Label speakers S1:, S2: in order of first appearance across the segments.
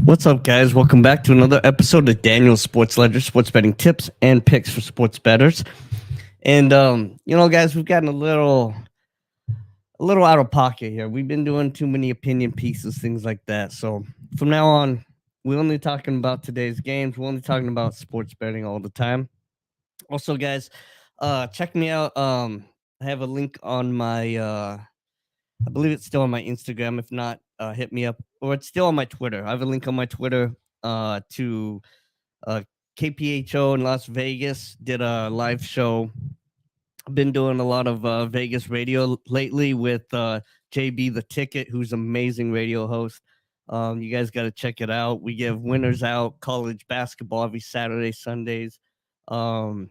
S1: What's up, guys? Welcome back to another episode of Daniel's Sports Ledger, sports betting tips and picks for sports bettors. And guys, we've gotten a little out of pocket here. We've been doing too many opinion pieces, things like that. So from now on, we're only talking about today's games. We're only talking about sports betting all the time. Also, guys, check me out. I have a link on my I believe it's still on my Instagram. If not, hit me up. Or it's still on my Twitter. I have a link on my Twitter to uh, KPHO in Las Vegas. Did a live show. I've been doing a lot of Vegas radio lately with JB the Ticket, who's an amazing radio host. You guys got to check it out. We give winners out college basketball every Saturday, Sundays. Um,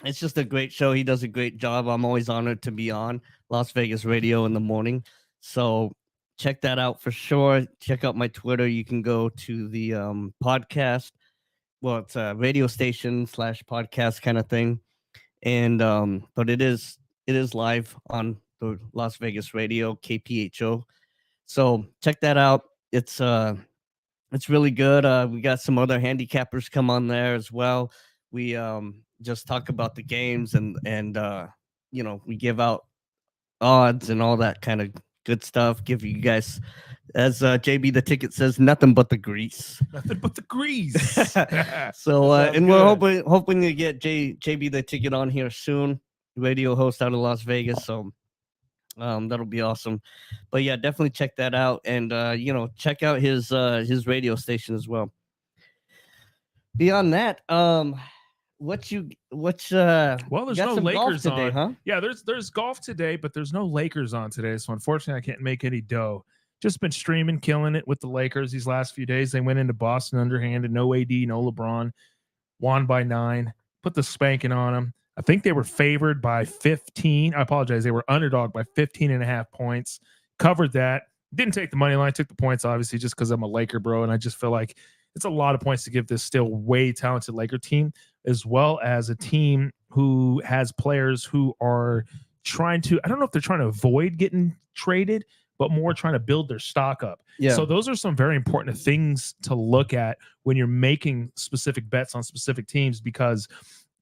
S1: it's just a great show. He does a great job. I'm always honored to be on Las Vegas radio in the morning. So check that out for sure. Check out my Twitter. You can go to the podcast. Well, it's a radio station slash podcast kind of thing. And but it is live on the Las Vegas radio, KPHO. So check that out. It's really good. We got some other handicappers come on there as well. We just talk about the games and we give out odds and all that kind of good stuff. Give you guys, as JB the Ticket says, nothing but the grease.
S2: Nothing but the grease.
S1: So and
S2: Sounds
S1: we're hoping to get JB the Ticket on here soon. Radio host out of Las Vegas. So that'll be awesome. But yeah, definitely check that out and check out his radio station as well. Beyond that, what's
S2: Well, there's
S1: got
S2: no
S1: some golf
S2: Lakers
S1: today,
S2: on.
S1: huh?
S2: Yeah, there's golf today, but there's no Lakers on today. So unfortunately, I can't make any dough. Just been streaming, killing it with the Lakers these last few days. They went into Boston underhanded, no AD, no LeBron, won by 9, put the spanking on them. I think they were favored by 15. I apologize. They were underdog by 15 and a half points. Covered that. Didn't take the money line. Took the points, obviously, just because I'm a Laker bro. And I just feel like it's a lot of points to give this still way talented Laker team, as well as a team who has players who are trying to, I don't know if they're trying to avoid getting traded, but more trying to build their stock up.
S1: Yeah.
S2: So those are some very important things to look at when you're making specific bets on specific teams, because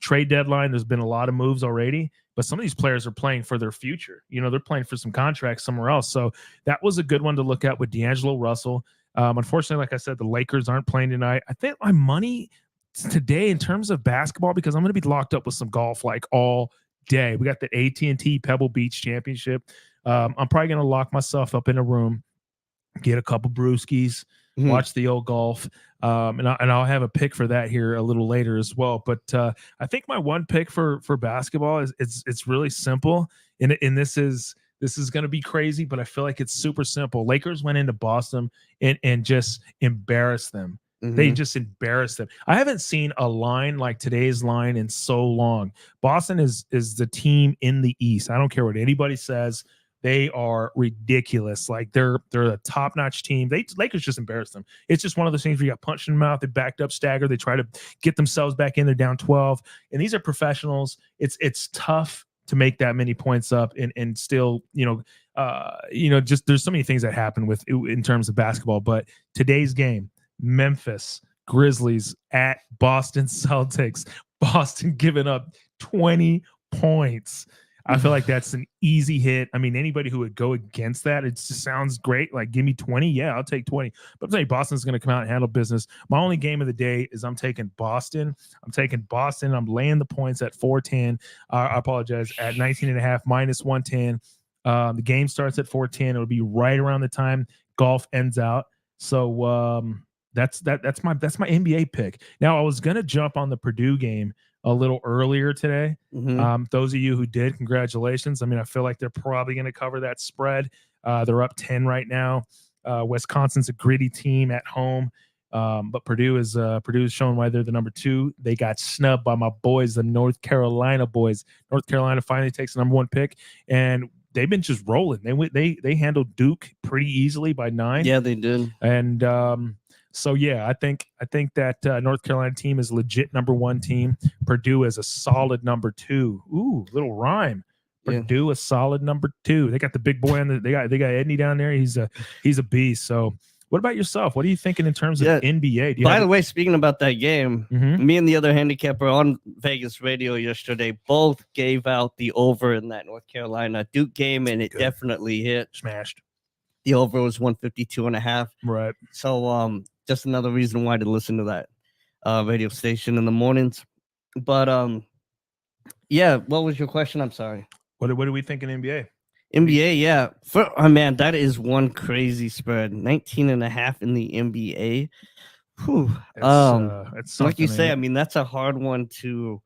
S2: trade deadline, there's been a lot of moves already, but some of these players are playing for their future. They're playing for some contracts somewhere else. So that was a good one to look at with D'Angelo Russell. Unfortunately, like I said, the Lakers aren't playing tonight. I think my money today in terms of basketball, because I'm going to be locked up with some golf like all day. We got the AT&T Pebble Beach Championship. I'm probably going to lock myself up in a room, get a couple brewskis, watch the old golf, and I'll have a pick for that here a little later as well. But I think my one pick for basketball is it's really simple, and this is going to be crazy, but I feel like it's super simple. Lakers went into Boston and just embarrassed them. They just embarrassed them. I haven't seen a line like today's line in so long. Boston is the team in the East. I don't care what anybody says. They are ridiculous. Like they're a top-notch team. Lakers just embarrassed them. It's just one of those things where you got punched in the mouth. They backed up, staggered. They try to get themselves back in. They're down 12. And these are professionals. It's tough to make that many points up and still, just there's so many things that happen with in terms of basketball. But today's game, Memphis Grizzlies at Boston Celtics. Boston giving up 20 points. I feel like that's an easy hit. I mean, anybody who would go against that, it just sounds great. Like, give me 20. Yeah, I'll take 20. But I'm telling you, Boston's going to come out and handle business. My only game of the day is I'm taking Boston. I'm laying the points at 410. I apologize, at 19.5 minus 110. The game starts at 410. It'll be right around the time golf ends out. So that's my NBA pick. Now, I was going to jump on the Purdue game a little earlier today. Those of you who did, congratulations. I mean, I feel like they're probably going to cover that spread. They're up 10 right now. Wisconsin's a gritty team at home, but Purdue is showing why they're the number 2. They got snubbed by my boys, the North Carolina boys. North Carolina finally takes the number 1 pick, and they've been just rolling. They handled Duke pretty easily by 9.
S1: Yeah, they did.
S2: And so yeah, I think that North Carolina team is legit number 1 team. Purdue is a solid number 2. Ooh, little rhyme. Purdue a solid number 2. They got the big boy on they got Edney down there. He's a beast. So What about yourself? What are you thinking in terms of
S1: Yeah.
S2: NBA?
S1: By the way, speaking about that game,
S2: Mhm.
S1: me and the other handicapper on Vegas radio yesterday both gave out the over in that North Carolina Duke game, and it
S2: Good.
S1: definitely hit.
S2: Smashed.
S1: The over was 152.5.
S2: Right.
S1: So just another reason why to listen to that radio station in the mornings. But yeah, what was your question? I'm sorry.
S2: What do we think in NBA?
S1: NBA, yeah. Oh man, that is one crazy spread. 19.5 in the NBA. Whew.
S2: It's
S1: Like you
S2: something,
S1: say,
S2: ain't
S1: I
S2: it?
S1: mean, that's hard to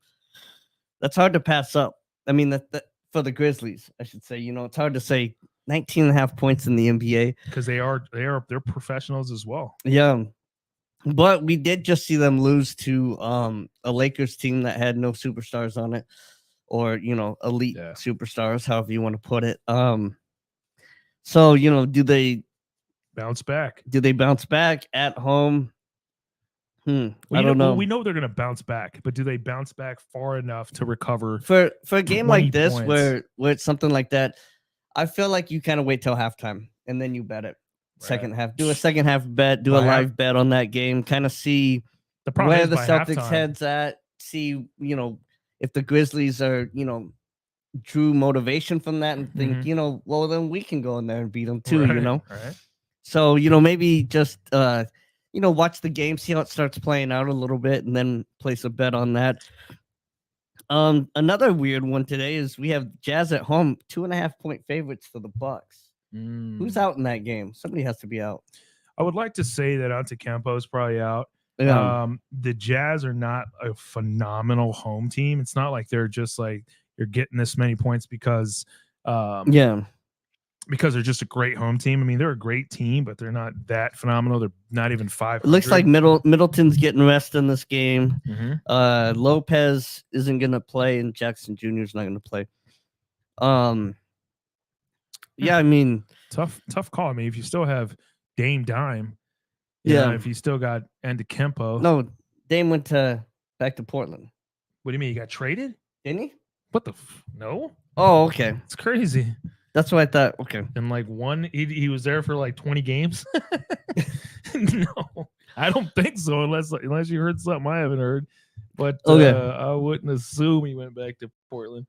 S1: pass up. I mean, that for the Grizzlies, I should say, it's hard to say 19.5 points in the NBA.
S2: Because they're professionals as well.
S1: Yeah. But we did just see them lose to a Lakers team that had no superstars on it, or elite superstars, however you want to put it. So do they
S2: bounce back?
S1: Do they bounce back at home? I don't know.
S2: We know they're going to bounce back, but do they bounce back far enough to recover
S1: for a game like this,
S2: points?
S1: where it's something like that? I feel like you kind of wait till halftime and then you bet it. Second half, do a second half bet, do a live bet on that game, kind of see where the Celtics heads at, see if the Grizzlies are drew motivation from that and think well, then we can go in there and beat them too.
S2: Right.
S1: So maybe just watch the game, see how it starts playing out a little bit, and then place a bet on that. Another weird one today is we have Jazz at home, 2.5-point favorites for the Bucks. Who's out in that game? Somebody has to be out.
S2: I would like to say that Antetokounmpo is probably out.
S1: Yeah.
S2: The Jazz are not a phenomenal home team. It's not like they're just like you're getting this many points because because they're just a great home team. I mean, they're a great team, but they're not that phenomenal. They're not even 500.
S1: It looks like Middleton's getting rest in this game. Lopez isn't going to play, and Jackson Jr. is not going to play. Yeah, I mean,
S2: tough call. I mean, if you still have Dame Dime, if you still got Antetokounmpo.
S1: No, Dame went back to Portland.
S2: What do you mean? He got traded?
S1: Didn't he?
S2: What the? No.
S1: Oh, okay.
S2: It's crazy.
S1: That's what I thought. Okay.
S2: And like he was there for like 20 games. No, I don't think so. Unless you heard something I haven't heard. But I wouldn't assume he went back to Portland.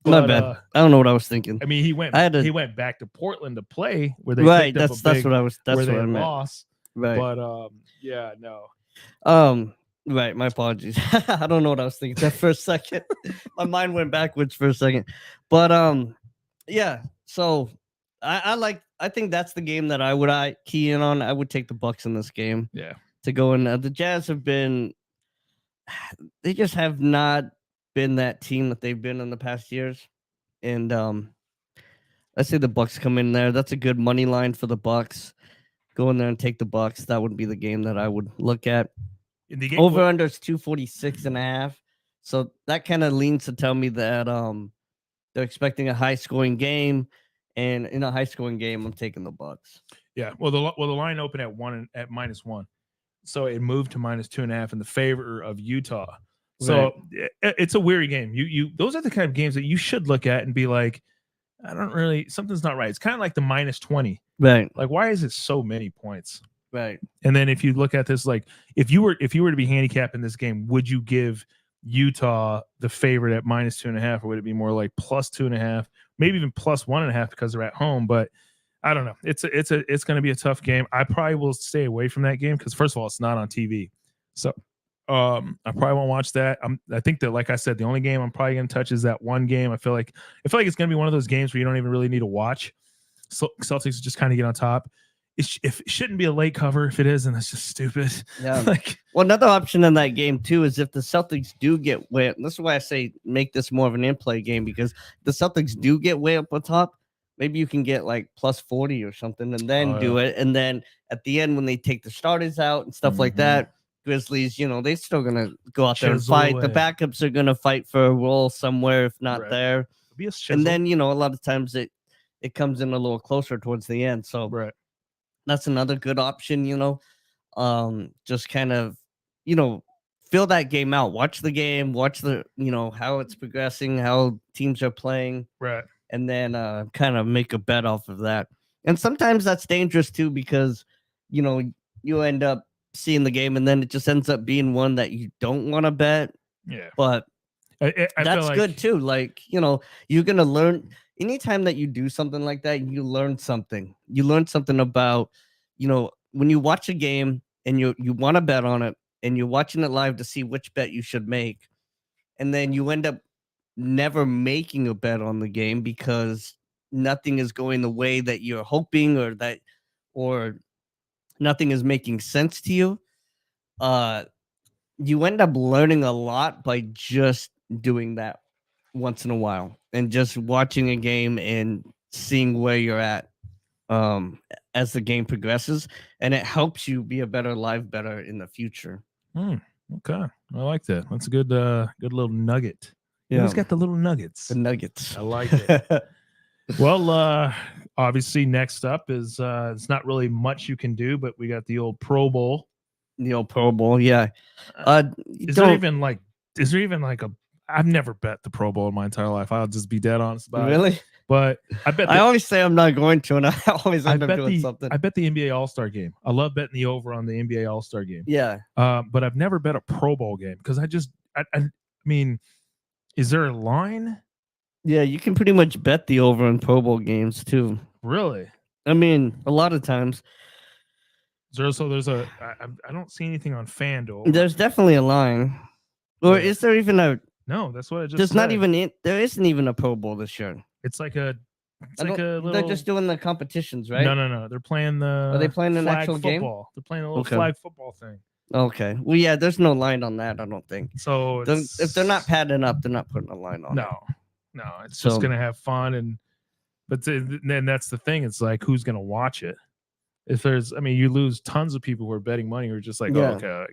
S1: Not bad. I don't know what I was thinking.
S2: I mean, he went back to Portland to play where they
S1: that's what I was. That's
S2: where
S1: what
S2: they
S1: I meant.
S2: lost.
S1: Right.
S2: But yeah, no.
S1: Right. My apologies. I don't know what I was thinking there for a second. My mind went backwards for a second. But yeah. So I think that's the game that I would key in on. I would take the Bucks in this game.
S2: Yeah.
S1: To go in. The Jazz they just have not been that team that they've been in the past years. And I say the Bucks come in there. That's a good money line for the Bucks. Go in there and take the Bucks. That would be the game that I would look at. Over under is 246.5. So that kind of leans to tell me that they're expecting a high scoring game. And in a high scoring game, I'm taking the Bucks.
S2: Yeah. Well, the line opened at -1. So it moved to -2.5 in the favor of Utah. So it's a weary game. Those are the kind of games that you should look at and be like, something's not right. It's kind of like the -20.
S1: Right.
S2: Like, why is it so many points?
S1: Right.
S2: And then if you look at this, like if you were to be handicapping this game, would you give Utah the favorite at -2.5, or would it be more like +2.5, maybe even +1.5 because they're at home? But I don't know. It's going to be a tough game. I probably will stay away from that game because first of all, it's not on TV. So I probably won't watch that. I think that, like I said, the only game I'm probably going to touch is that one game. I feel like it's going to be one of those games where you don't even really need to watch. So Celtics just kind of get on top. It shouldn't be a late cover. If it is, and that's just stupid.
S1: Yeah. Well, another option in that game too is if the Celtics do get way. This is why I say make this more of an in-play game, because the Celtics do get way up on top. Maybe you can get like +40 or something, and then do it. And then at the end, when they take the starters out and stuff like that, Grizzlies, they're still gonna go out there and fight. The backups are gonna fight for a role somewhere, if not there. And then a lot of times it comes in a little closer towards the end. So that's another good option. Just kind of fill that game out. Watch the game. Watch the how it's progressing, how teams are playing.
S2: Right.
S1: And then kind of make a bet off of that. And sometimes that's dangerous too, because you know, you end up seeing the game and then it just ends up being one that you don't want to bet.
S2: Yeah.
S1: But
S2: I feel
S1: that's
S2: like,
S1: good too. Like, you're gonna learn anytime that you do something like that, you learn something. You learn something about, when you watch a game and you want to bet on it and you're watching it live to see which bet you should make, and then you end up never making a bet on the game because nothing is going the way that you're hoping or nothing is making sense to you. You end up learning a lot by just doing that once in a while and just watching a game and seeing where you're at as the game progresses, and it helps you be a better live better in the future.
S2: Okay, I like that. That's a good little nugget. You always got the little nuggets.
S1: The nuggets.
S2: I like it. Well, obviously next up is it's not really much you can do, but we got the old Pro Bowl.
S1: The old Pro Bowl, yeah.
S2: Is there even like a I've never bet the Pro Bowl in my entire life. I'll just be dead honest about it.
S1: Really?
S2: But I bet
S1: I always say I'm not going to, and I always end up doing something.
S2: I bet the NBA All-Star game. I love betting the over on the NBA All-Star game.
S1: Yeah.
S2: But I've never bet a Pro Bowl game because I mean, is there a line?
S1: Yeah, you can pretty much bet the over in Pro Bowl games too.
S2: Really?
S1: I mean, a lot of times.
S2: I don't see anything on FanDuel.
S1: There's definitely a line. Or is there even a?
S2: No, that's what I just.
S1: There's
S2: said.
S1: not even. There isn't even a Pro Bowl this year.
S2: It's like a. It's like a little.
S1: They're just doing the competitions, right?
S2: No. They're playing the.
S1: Are they playing an
S2: flag
S1: actual
S2: football.
S1: game?
S2: They're playing a little flag football thing.
S1: Okay. Well, yeah. There's no line on that. I don't think.
S2: So
S1: if they're not padding up, they're not putting a line on.
S2: No. It's just gonna have fun but then that's the thing. It's like who's gonna watch it? If you lose tons of people who are betting money who are just like, oh, okay,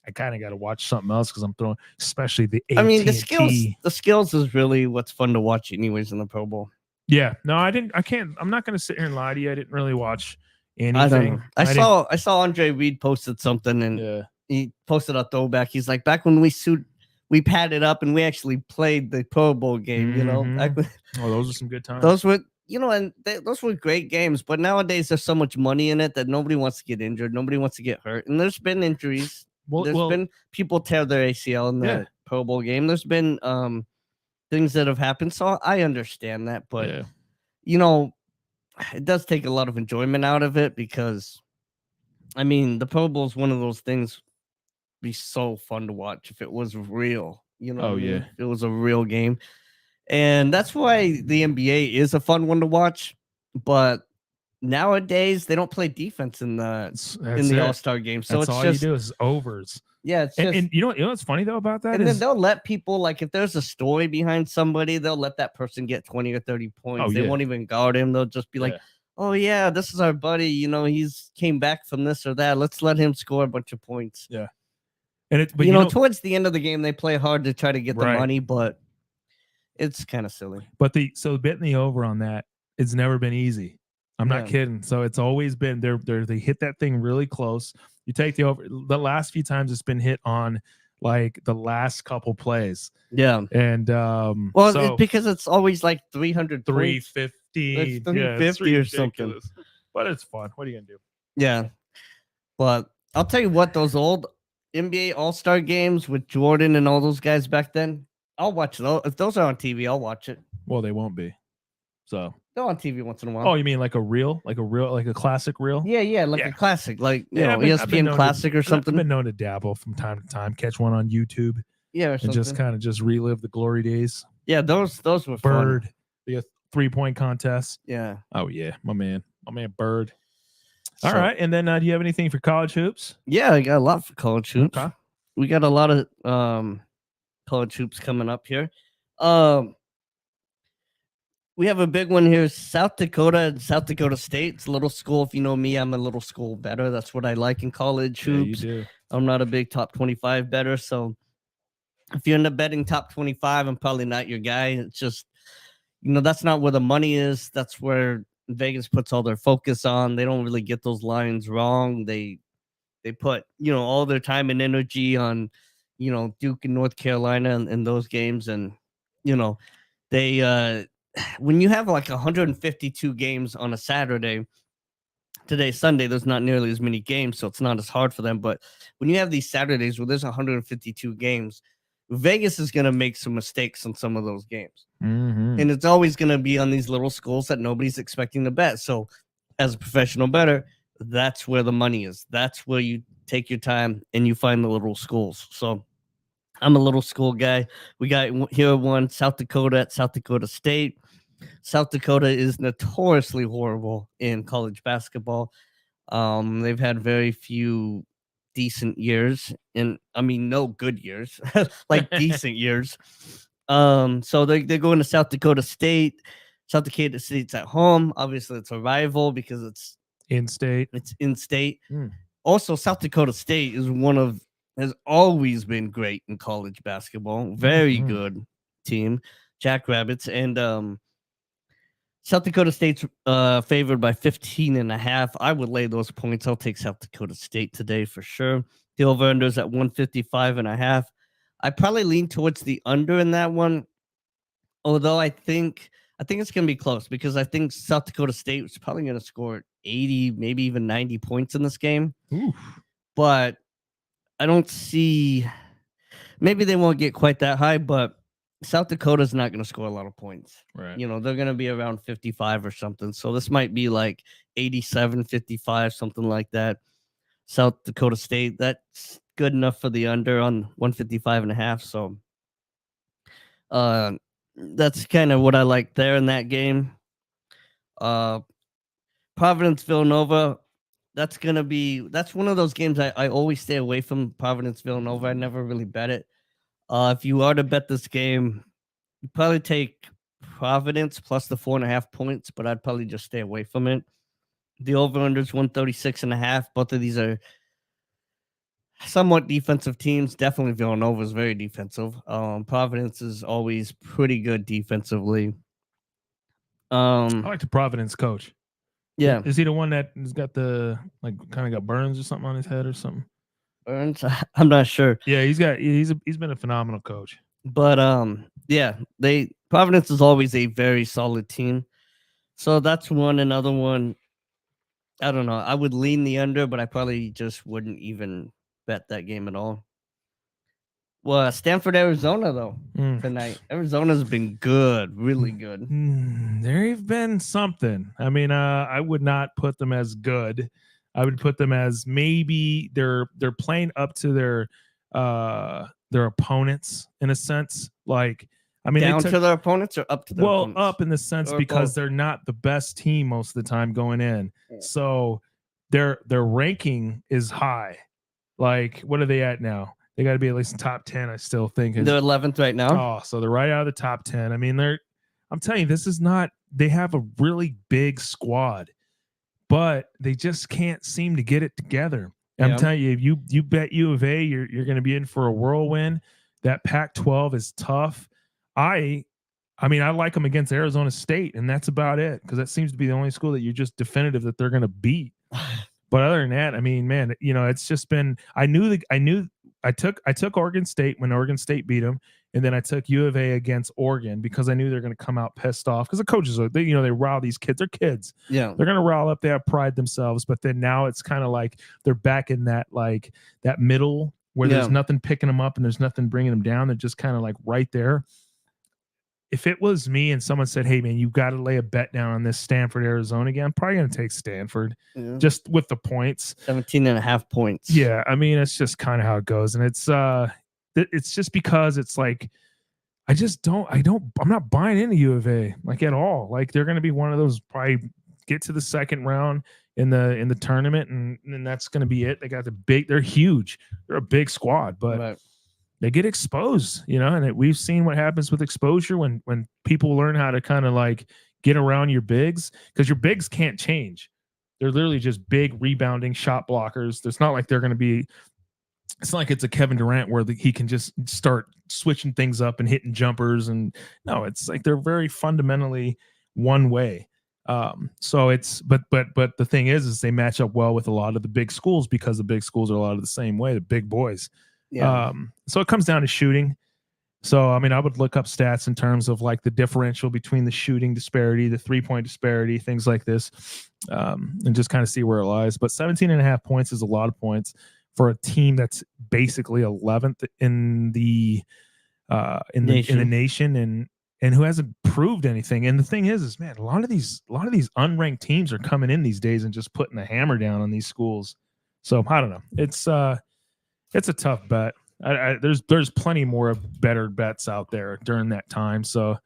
S2: I kind of got to watch something else because I'm throwing, especially the AT&T.
S1: I mean, the skills is really what's fun to watch, anyways, in the Pro Bowl.
S2: Yeah, no, I'm not going to sit here and lie to you. I didn't really watch anything.
S1: I saw Andre Reed posted something, and he posted a throwback. He's like, back when we padded up and we actually played the Pro Bowl game.
S2: Those are some good times.
S1: Those were. Those were great games, but nowadays there's so much money in it that nobody wants to get injured. Nobody wants to get hurt. And there's been injuries. There's been people tear their ACL in the Pro Bowl game. There's been things that have happened. So I understand that. But, it does take a lot of enjoyment out of it because, I mean, the Pro Bowl is one of those things be so fun to watch if it was real. If it was a real game. And that's why the NBA is a fun one to watch. But nowadays they don't play defense in the All-Star game. So
S2: that's all you do is overs.
S1: Yeah, it's just,
S2: and you know what's funny though about that?
S1: And then they'll let people, like, if there's a story behind somebody, they'll let that person get 20 or 30 points. They won't even guard him. They'll just be like, oh yeah, this is our buddy. He's came back from this or that. Let's let him score a bunch of points.
S2: Yeah. And
S1: towards the end of the game, they play hard to try to get the money, but it's kind of silly.
S2: But so betting the over on that, it's never been easy. I'm not kidding. So it's always been they hit that thing really close. You take the over. The last few times it's been hit on like the last couple plays.
S1: Yeah.
S2: And
S1: because it's always like 300
S2: 350.
S1: It's 350 or something.
S2: But it's fun. What are you gonna do?
S1: Yeah. But I'll tell you what, those old NBA All-Star games with Jordan and all those guys back then, I'll watch those. If those are on TV, I'll watch it.
S2: Well, they won't be. So
S1: they're on TV once in a while.
S2: Oh, you mean like a classic reel?
S1: Yeah, a classic, like ESPN Classic or something.
S2: I've been known to dabble from time to time, catch one on YouTube.
S1: Yeah,
S2: and just kind of relive the glory days.
S1: Yeah, those were
S2: Bird,
S1: fun.
S2: the 3-point contest.
S1: Yeah.
S2: Oh yeah, my man Bird. All right, and then do you have anything for college hoops?
S1: Yeah, I got a lot for college hoops.
S2: Okay.
S1: We got a lot of college hoops coming up here. We have a big one here, South Dakota and South Dakota State. It's a little school. If you know me, I'm a little school better. That's what I like in college hoops.
S2: Yeah, you do.
S1: I'm not a big top 25 better. So if you end up betting top 25, I'm probably not your guy. It's just, that's not where the money is. That's where Vegas puts all their focus on. They don't really get those lines wrong. They put, all their time and energy on, Duke and North Carolina and those games. And, they, when you have like 152 games on a Saturday, today's Sunday, there's not nearly as many games, so it's not as hard for them. But when you have these Saturdays where there's 152 games, Vegas is going to make some mistakes on some of those games. And it's always going to be on these little schools that nobody's expecting to bet. So as a professional bettor, that's where the money is. That's where you take your time and you find the little schools. So I'm a little school guy. We got here one, South Dakota at South Dakota State. South Dakota is notoriously horrible in college basketball. They've had very few decent years, and I mean no good years, like decent years. So they're going to South Dakota State. South Dakota State's at home. Obviously, it's a rival because it's
S2: in-state.
S1: It's in-state. Also, South Dakota State has always been great in college basketball. Very good team, Jackrabbits, and South Dakota State's favored by 15.5. I would lay those points. I'll take South Dakota State today for sure. The over-under's at 155.5. I probably lean towards the under in that one, although I think it's going to be close because I think South Dakota State is probably going to score 80, maybe even 90 points in this game.
S2: Oof.
S1: But I don't see, maybe they won't get quite that high, but South Dakota's not going to score a lot of points.
S2: Right.
S1: You know, they're going to be around 55 or something. So this might be like 87, 55, something like that. South Dakota State, that's good enough for the under on 155.5. So that's kind of what I like there in that game. Providence Villanova, that's one of those games I always stay away from. Providence Villanova, I never really bet it. If you are to bet this game, you probably take Providence plus the 4.5 points, but I'd probably just stay away from it. The over-under is 136.5. Both of these are somewhat defensive teams. Definitely Villanova is very defensive. Providence is always pretty good defensively.
S2: I like the Providence coach.
S1: Yeah.
S2: Is he the one that has got the kind of got burns or something on his head or something?
S1: Burns? I'm not sure.
S2: Yeah, he's been a phenomenal coach.
S1: But yeah, Providence is always a very solid team. So that's one. Another one, I don't know. I would lean the under, but I probably just wouldn't even bet that game at all. Well, Stanford, Arizona, though, tonight. Arizona's been good, really good.
S2: They've been something. I mean, I would not put them as good. I would put them as maybe they're playing up to their opponents in a sense. Like, I mean,
S1: down to their opponents or up to their opponents?
S2: Well, up in the sense because both. They're not the best team most of the time going in. Yeah. So their ranking is high. Like, what are they at now? They got to be at least top 10, I still think.
S1: They're 11th right now.
S2: Oh, so they're right out of the top 10. I mean, I'm telling you, they have a really big squad, but they just can't seem to get it together. Yeah. I'm telling you, if you bet U of A, you're going to be in for a whirlwind. That Pac-12 is tough. I mean, I like them against Arizona State, and that's about it, because that seems to be the only school that you're just definitive that they're going to beat. But other than that, I mean, man, you know, it's just been. I took Oregon State when Oregon State beat them, and then I took U of A against Oregon because I knew they're going to come out pissed off because the coaches they rile these kids. They're kids.
S1: Yeah,
S2: they're going to rile up. They have pride themselves, but then now it's kind of like they're back in that middle where there's nothing picking them up and there's nothing bringing them down. They're just kind of like right there. If it was me and someone said, "Hey, man, you got to lay a bet down on this Stanford Arizona game," I'm probably going to take Stanford just with the points.
S1: 17.5 points.
S2: Yeah, I mean, it's just kind of how it goes, and it's just because it's like I'm not buying into U of A like at all. Like they're going to be one of those probably get to the second round in the tournament, and that's going to be it. They got they're huge, they're a big squad, but. Right. They get exposed, you know, and we've seen what happens with exposure when people learn how to kind of like get around your bigs, because your bigs can't change. They're literally just big rebounding shot blockers. It's not like they're going to be. It's not like it's a Kevin Durant where he can just start switching things up and hitting jumpers. And no, it's like they're very fundamentally one way. So it's but the thing is they match up well with a lot of the big schools because the big schools are a lot of the same way, the big boys. Yeah. So it comes down to shooting. So, I mean, I would look up stats in terms of like the differential between the shooting disparity, the 3-point disparity, things like this, and just kind of see where it lies. But 17.5 points is a lot of points for a team that's basically 11th in the nation and who hasn't proved anything. And the thing is man, a lot of these unranked teams are coming in these days and just putting the hammer down on these schools. So I don't know. It's a tough bet. There's plenty more better bets out there during that time. So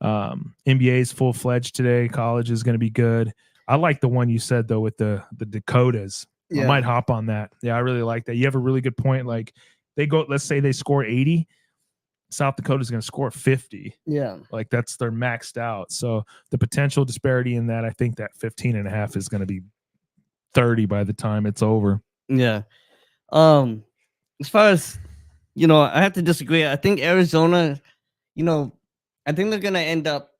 S2: NBA is full fledged today. College is going to be good. I like the one you said though with the Dakotas. Yeah. I might hop on that. Yeah, I really like that. You have a really good point. Like they go, let's say they score 80. South Dakota is going to score 50.
S1: Yeah.
S2: Like that's they're maxed out. So the potential disparity in that, I think that 15.5 is going to be 30 by the time it's over.
S1: Yeah. As far as, I have to disagree. I think Arizona, I think they're going to end up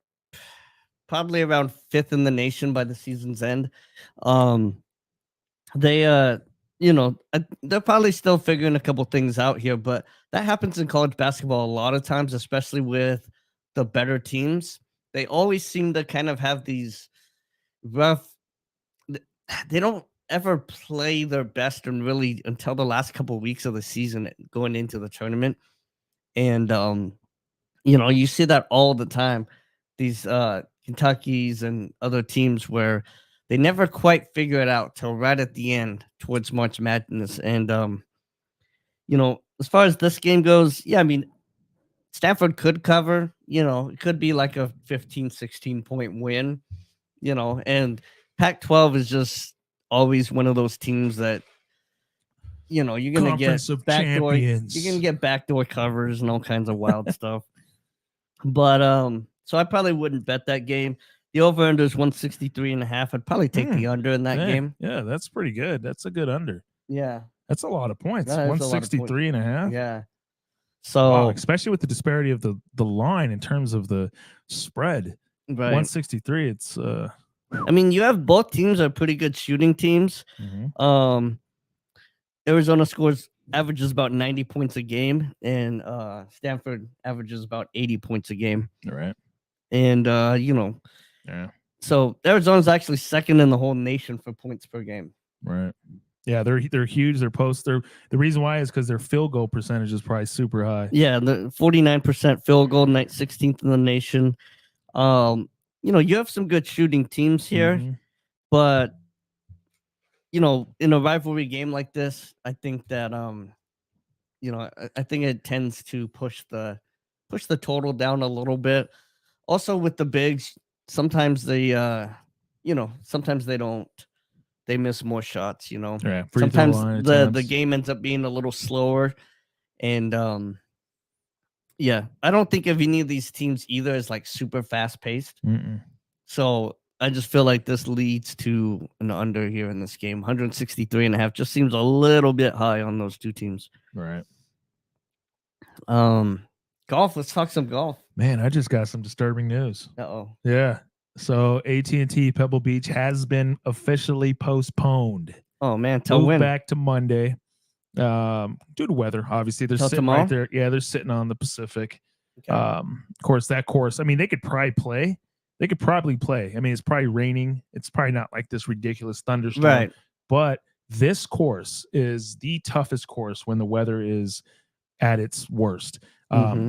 S1: probably around 5th in the nation by the season's end. They're probably still figuring a couple things out here, but that happens in college basketball a lot of times, especially with the better teams. They always seem to kind of have these rough. They don't ever play their best and really until the last couple of weeks of the season going into the tournament. And, you see that all the time. These Kentuckys and other teams where they never quite figure it out till right at the end towards March Madness. And, as far as this game goes, yeah, I mean, Stanford could cover, it could be like a 15, 16 point win, and Pac-12 is just always one of those teams that, you're going to get backdoor, you're going to get backdoor covers and all kinds of wild stuff. But, so I probably wouldn't bet that game. The over-under is 163.5. I'd probably take the under in that game.
S2: Yeah, that's pretty good. That's a good under.
S1: Yeah.
S2: That's a lot of points. 163.5.
S1: Yeah. So
S2: especially with the disparity of the line in terms of the spread. Right. 163, it's
S1: I mean, you have both teams are pretty good shooting teams. Mm-hmm. Arizona averages about 90 points a game, and Stanford averages about 80 points a game.
S2: All right.
S1: And yeah. So Arizona's actually second in the whole nation for points per game.
S2: Right. Yeah, they're huge. The reason why is because their field goal percentage is probably super high.
S1: Yeah, the 49% field goal, 16th in the nation. You have some good shooting teams here, mm-hmm. but in a rivalry game like this, I think that I think it tends to push the total down a little bit. Also with the bigs, sometimes they sometimes they don't. They miss more shots,
S2: Yeah,
S1: sometimes the game ends up being a little slower. And yeah, I don't think of any of these teams either as like super fast paced. So I just feel like this leads to an under here in this game. 163.5 just seems a little bit high on those two teams.
S2: Right.
S1: Golf. Let's talk some golf.
S2: Man, I just got some disturbing news.
S1: Uh-oh.
S2: Yeah. So AT&T Pebble Beach has been officially postponed.
S1: Oh man, till when?
S2: Back to Monday. Due to weather, obviously. They're sitting right there. Yeah, they're sitting on the Pacific. Okay. Of course, that course. I mean, they could probably play. I mean, it's probably raining. It's probably not like this ridiculous thunderstorm.
S1: Right.
S2: But this course is the toughest course when the weather is at its worst.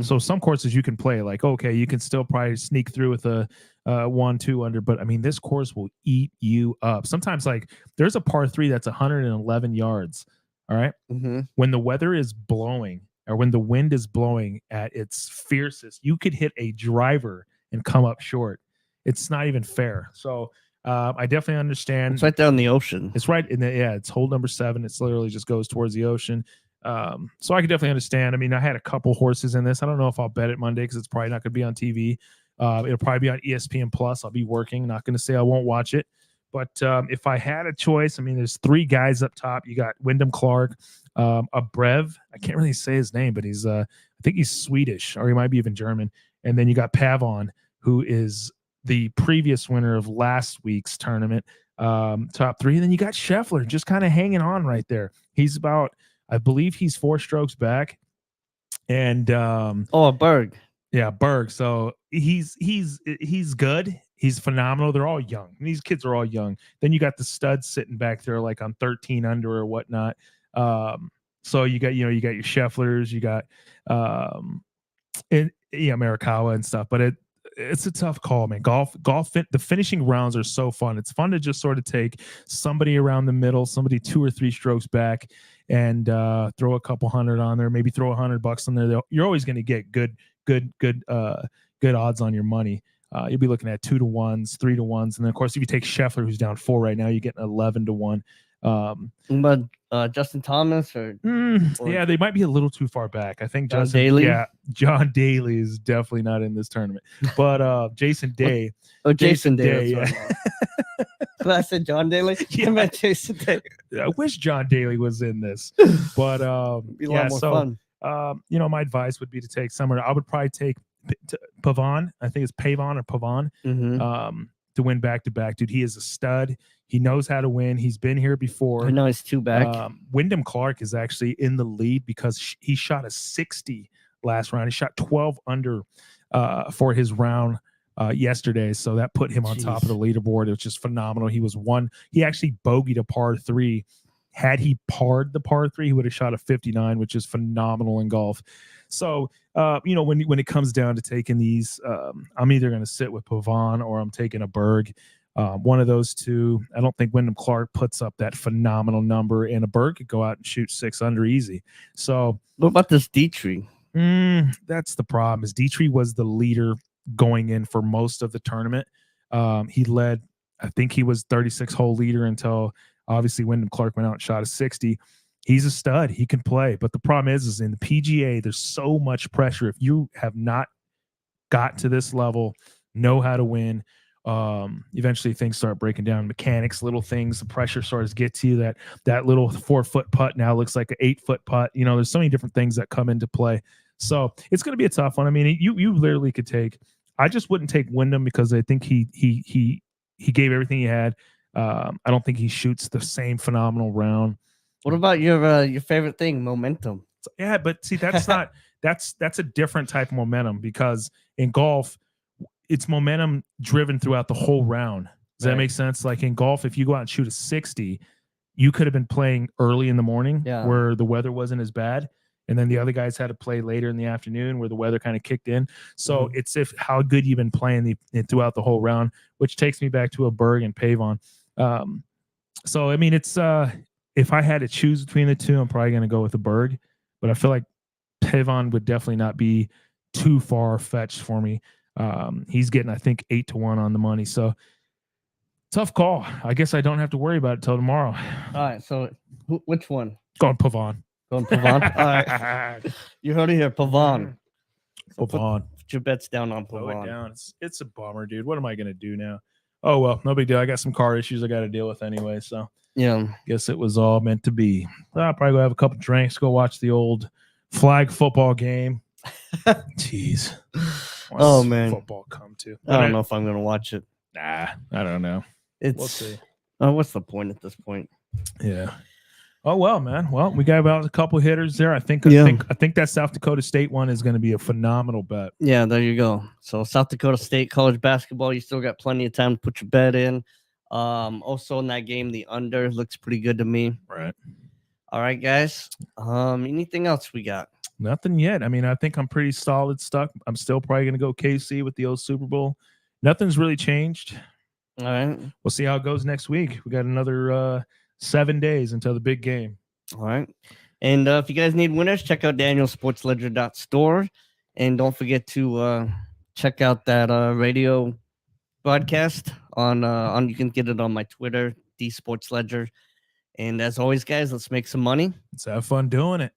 S2: So some courses you can play like, okay, you can still probably sneak through with a 1-2 under, but I mean, this course will eat you up. Sometimes like there's a par 3 that's 111 yards. All right.
S1: Mm-hmm.
S2: When the weather is blowing or when the wind is blowing at its fiercest, you could hit a driver and come up short. It's not even fair. So I definitely understand.
S1: It's right there in the ocean.
S2: It's right in it's hole number 7. It's literally just goes towards the ocean. So I can definitely understand. I mean, I had a couple horses in this. I don't know if I'll bet it Monday because it's probably not going to be on TV. It'll probably be on ESPN Plus. I'll be working. Not going to say I won't watch it. But if I had a choice, I mean, there's 3 guys up top. You got Wyndham Clark, Abrev. I can't really say his name, but he's I think he's Swedish or he might be even German. And then you got Pavon, who is the previous winner of last week's tournament, top 3. And then you got Scheffler just kind of hanging on right there. He's about, I believe he's 4 strokes back. And
S1: Oh, Berg.
S2: yeah, Berg. So he's good. He's phenomenal. They're all young. These kids are all young. Then you got the studs sitting back there like on 13 under or whatnot. So you got your Schefflers, you got Morikawa and stuff. But it's a tough call, man. Golf. The finishing rounds are so fun. It's fun to just sort of take somebody around the middle, somebody 2 or 3 strokes back, and throw a couple hundred on there. Maybe throw $100 on there. You're always going to get good odds on your money. You'll be looking at 2 to 1s, 3 to 1s, and then of course if you take Scheffler, who's down 4 right now, you get an 11 to 1.
S1: But Justin Thomas or
S2: yeah, they might be a little too far back. I think
S1: John Daly.
S2: Yeah, John Daly is definitely not in this tournament. But Jason Day.
S1: Jason Day.
S2: Yeah.
S1: I said John Daly.
S2: Yeah.
S1: I meant Jason Day.
S2: I wish John Daly was in this, but
S1: It'd be a lot more fun.
S2: My advice would be to take somewhere. I would probably take Pavon. I think it's Pavon or Pavon.
S1: Mm-hmm.
S2: To win back-to-back. Dude, he is a stud. He knows how to win. He's been here before.
S1: I know he's 2 back.
S2: Wyndham Clark is actually in the lead because he shot a 60 last round. He shot 12 under for his round yesterday. So that put him on top of the leaderboard, which is phenomenal. He actually bogeyed a par 3. Had he parred the par 3, he would have shot a 59, which is phenomenal in golf. So, when it comes down to taking these, I'm either going to sit with Pavon or I'm taking a Berg. One of those two. I don't think Wyndham Clark puts up that phenomenal number, and a Berg could go out and shoot 6 under easy. So,
S1: what about this Dietrich?
S2: That's the problem. Is Dietrich was the leader going in for most of the tournament. He led. I think he was 36-hole leader until obviously Wyndham Clark went out and shot a 60. He's a stud. He can play. But the problem is in the PGA, there's so much pressure. If you have not got to this level, know how to win, eventually things start breaking down. Mechanics, little things, the pressure starts to get to you. That little 4-foot putt now looks like an 8-foot putt. There's so many different things that come into play. So it's going to be a tough one. I mean, you literally could take. I just wouldn't take Wyndham because I think he gave everything he had. I don't think he shoots the same phenomenal round.
S1: What about your favorite thing, momentum?
S2: Yeah, but see, that's not that's a different type of momentum because in golf, it's momentum driven throughout the whole round. Does that make sense? Like in golf, if you go out and shoot a 60, you could have been playing early in the morning where the weather wasn't as bad. And then the other guys had to play later in the afternoon where the weather kind of kicked in. So it's how good you've been playing throughout the whole round, which takes me back to a Berg and Pavon. So, I mean, it's if I had to choose between the two, I'm probably going to go with the Berg. But I feel like Pavon would definitely not be too far-fetched for me. He's getting, I think, 8 to 1 on the money. So, tough call. I guess I don't have to worry about it till tomorrow.
S1: All right. So, which one?
S2: Going Pavon.
S1: Going Pavon. All right. You heard it here, Pavon. So
S2: Pavon.
S1: Put your bets down on
S2: Blow
S1: Pavon.
S2: it down. It's a bummer, dude. What am I going to do now? Oh, well, no big deal. I got some car issues I got to deal with anyway. So,
S1: yeah.
S2: Guess it was all meant to be. I'll probably go have a couple drinks, go watch the old flag football game. Jeez.
S1: Oh, man.
S2: Football come to.
S1: I don't know if I'm going to watch it.
S2: Nah, I don't know.
S1: We'll see. What's the point at this point?
S2: Yeah. Oh well, man. Well, we got about a couple hitters there. I think that South Dakota State one is going to be a phenomenal bet.
S1: Yeah, there you go. So South Dakota State college basketball, you still got plenty of time to put your bet in. Also in that game, the under looks pretty good to me.
S2: Right.
S1: All right, guys. Anything else we got?
S2: Nothing yet. I mean, I think I'm pretty solid stuck. I'm still probably going to go KC with the old Super Bowl. Nothing's really changed.
S1: All right.
S2: We'll see how it goes next week. We got another 7 days until the big game.
S1: All right. And if you guys need winners, check out danielsportsledger.store. And don't forget to check out that radio broadcast on you can get it on my Twitter, DSportsLedger. And as always, guys, let's make some money.
S2: Let's have fun doing it.